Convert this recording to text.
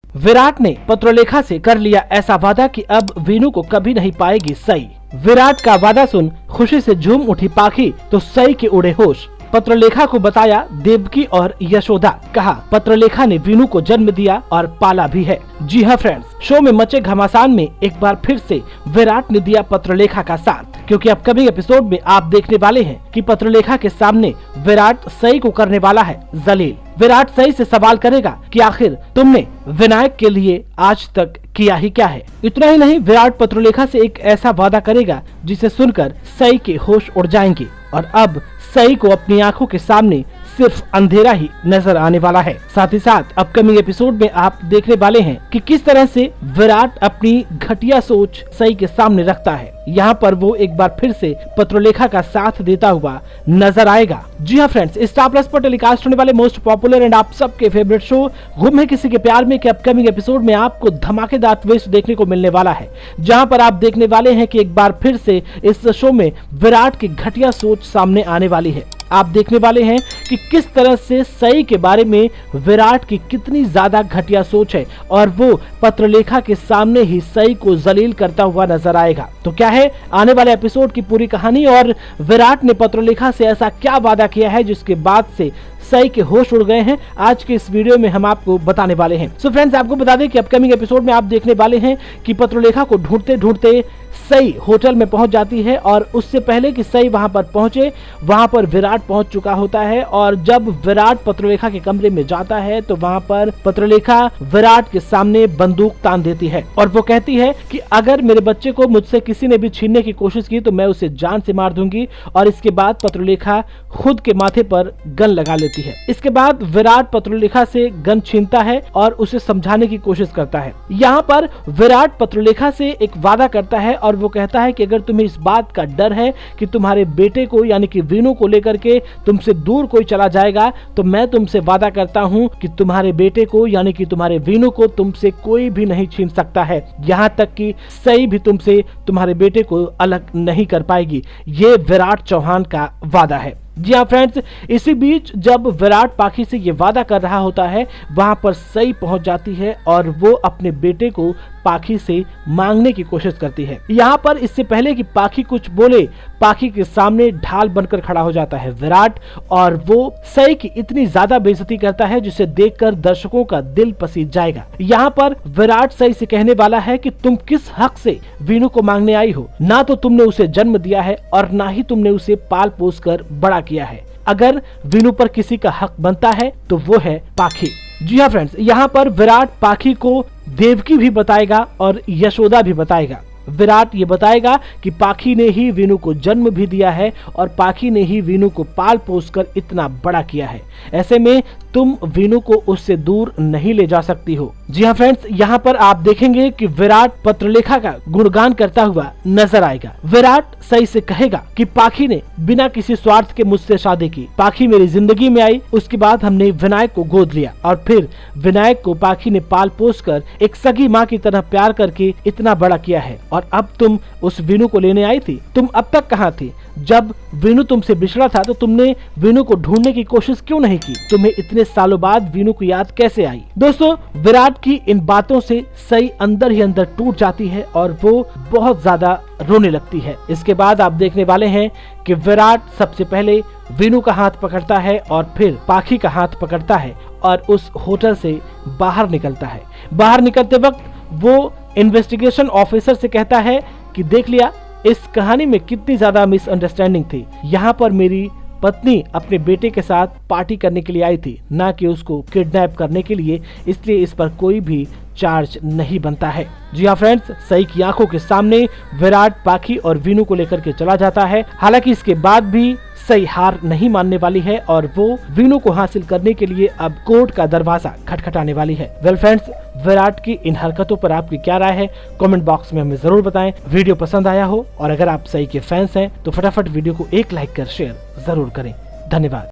विराट ने पत्रलेखा से कर लिया ऐसा वादा कि अब वीनू को कभी नहीं पाएगी सई। विराट का वादा सुन खुशी से झूम उठी पाखी तो सई के उड़े होश। पत्रलेखा को बताया देवकी और यशोदा। कहा पत्रलेखा ने वीनू को जन्म दिया और पाला भी है। जी हाँ फ्रेंड्स, शो में मचे घमासान में एक बार फिर से विराट ने दिया पत्रलेखा का साथ, क्योंकि अपकमिंग एपिसोड में आप देखने वाले हैं कि पत्रलेखा के सामने विराट सई को करने वाला है जलील। विराट सई से सवाल करेगा कि आखिर तुमने विनायक के लिए आज तक किया ही क्या है। इतना ही नहीं, विराट पत्रलेखा से एक ऐसा वादा करेगा जिसे सुनकर सई के होश उड़ जाएंगे और अब सई को अपनी आंखों के सामने सिर्फ अंधेरा ही नजर आने वाला है। साथ ही साथ अपकमिंग एपिसोड में आप देखने वाले हैं कि किस तरह से विराट अपनी घटिया सोच सई के सामने रखता है। यहाँ पर वो एक बार फिर से पत्रलेखा का साथ देता हुआ नजर आएगा। जी हाँ फ्रेंड्स, स्टार प्लस पर टेलीकास्ट होने वाले मोस्ट पॉपुलर एंड आप सबके फेवरेट शो गुम है किसी के प्यार में के अपकमिंग एपिसोड में आपको धमाकेदार ट्विस्ट देखने को मिलने वाला है, जहाँ पर आप देखने वाले हैं कि एक बार फिर से इस शो में विराट की घटिया सोच सामने आने वाली है। आप देखने वाले हैं कि किस तरह से सई के बारे में विराट की कितनी ज्यादा घटिया सोच है और वो पत्रलेखा के सामने ही सई को जलील करता हुआ नजर आएगा। तो क्या है आने वाले एपिसोड की पूरी कहानी और विराट ने पत्रलेखा से ऐसा क्या वादा किया है जिसके बाद से सई के होश उड़ गए हैं, आज के इस वीडियो में हम आपको बताने वाले हैं। सो फ्रेंड्स, आपको बता दें कि अपकमिंग एपिसोड में आप देखने वाले हैं कि पत्रलेखा को ढूंढते ढूंढते सई होटल में पहुंच जाती है और उससे पहले कि सई वहां पर पहुंचे, वहां पर विराट पहुंच चुका होता है। और जब विराट पत्रलेखा के कमरे में जाता है तो वहां पर पत्रलेखा विराट के सामने बंदूक तान देती है और वो कहती है कि अगर मेरे बच्चे को मुझसे किसी ने भी छीनने की कोशिश की तो मैं उसे जान से मार दूंगी। और इसके बाद पत्रलेखा खुद के माथे पर गन लगा लेती है। इसके बाद विराट पत्रलेखा से गन छीनता है और उसे समझाने की कोशिश करता है। यहाँ पर विराट पत्रलेखा से एक वादा करता है और वो कहता है कि अगर तुम्हें इस बात का डर है कि तुम्हारे बेटे को यानी कि वीनू को लेकर के तुमसे दूर कोई चला जाएगा, तो मैं तुमसे वादा करता हूं कि तुम्हारे बेटे को यानी कि तुम्हारे वीनू को तुमसे कोई भी नहीं छीन सकता है। यहाँ तक कि सई भी तुमसे तुम्हारे बेटे को अलग नहीं कर पाएगी। ये विराट चौहान का वादा है। जी हाँ फ्रेंड्स, इसी बीच जब विराट पाखी से ये वादा कर रहा होता है, वहां पर सई पहुंच जाती है और वो अपने बेटे को पाखी से मांगने की कोशिश करती है। यहाँ पर इससे पहले कि पाखी कुछ बोले, पाखी के सामने ढाल बनकर खड़ा हो जाता है विराट और वो सई की इतनी ज्यादा बेइज्जती करता है जिसे देखकर दर्शकों का दिल पसीज जाएगा। यहाँ पर विराट सई से कहने वाला है कि तुम किस हक से वीनू को मांगने आई हो, ना तो तुमने उसे जन्म दिया है और ना ही तुमने उसे पाल पोस कर बड़ा किया है। अगर वीनू पर किसी का हक बनता है तो वो है पाखी। जी हाँ फ्रेंड्स, यहाँ पर विराट पाखी को देवकी भी बताएगा और यशोदा भी बताएगा। विराट ये बताएगा कि पाखी ने ही वीनू को जन्म भी दिया है और पाखी ने ही वीनू को पाल पोस कर इतना बड़ा किया है। ऐसे में तुम वीनू को उससे दूर नहीं ले जा सकती हो। जी हाँ फ्रेंड्स, यहाँ पर आप देखेंगे कि विराट पत्रलेखा का गुणगान करता हुआ नजर आएगा। विराट सई से कहेगा कि पाखी ने बिना किसी स्वार्थ के मुझसे शादी की, पाखी मेरी जिंदगी में आई, उसके बाद हमने विनायक को गोद लिया और फिर विनायक को पाखी ने पाल पोस कर एक सगी माँ की तरह प्यार करके इतना बड़ा किया है। और अब तुम उस वीनू को लेने आई थी, तुम अब तक कहाँ थी? जब वीनू तुमसे बिछड़ा था तो तुमने वीनू को ढूंढने की कोशिश क्यों नहीं की? तुम्हें इतने सालों बाद वीनू को याद कैसे आई? दोस्तों, विराट की इन बातों से सई अंदर ही अंदर टूट जाती है और वो बहुत ज्यादा रोने लगती है। इसके बाद आप देखने वाले हैं कि विराट सबसे पहले वीनू का हाथ पकड़ता है और फिर पाखी का हाथ पकड़ता है और उस होटल से बाहर निकलता है। बाहर निकलते वक्त वो इन्वेस्टिगेशन ऑफिसर से कहता है कि देख लिया, इस कहानी में कितनी ज्यादा मिसअंडरस्टैंडिंग थी। यहाँ पर मेरी पत्नी अपने बेटे के साथ पार्टी करने के लिए आई थी, ना कि उसको किडनैप करने के लिए, इसलिए इस पर कोई भी चार्ज नहीं बनता है। जी हाँ फ्रेंड्स, सई की आंखों के सामने विराट पाखी और वीनू को लेकर के चला जाता है। हालांकि इसके बाद भी सई हार नहीं मानने वाली है और वो वीनू को हासिल करने के लिए अब कोर्ट का दरवाजा खटखटाने वाली है। वेल फ्रेंड्स, विराट की इन हरकतों पर आपकी क्या राय है? कमेंट बॉक्स में हमें जरूर बताएं। वीडियो पसंद आया हो और अगर आप सई के फैंस हैं तो फटाफट वीडियो को एक लाइक कर शेयर जरूर करें। धन्यवाद।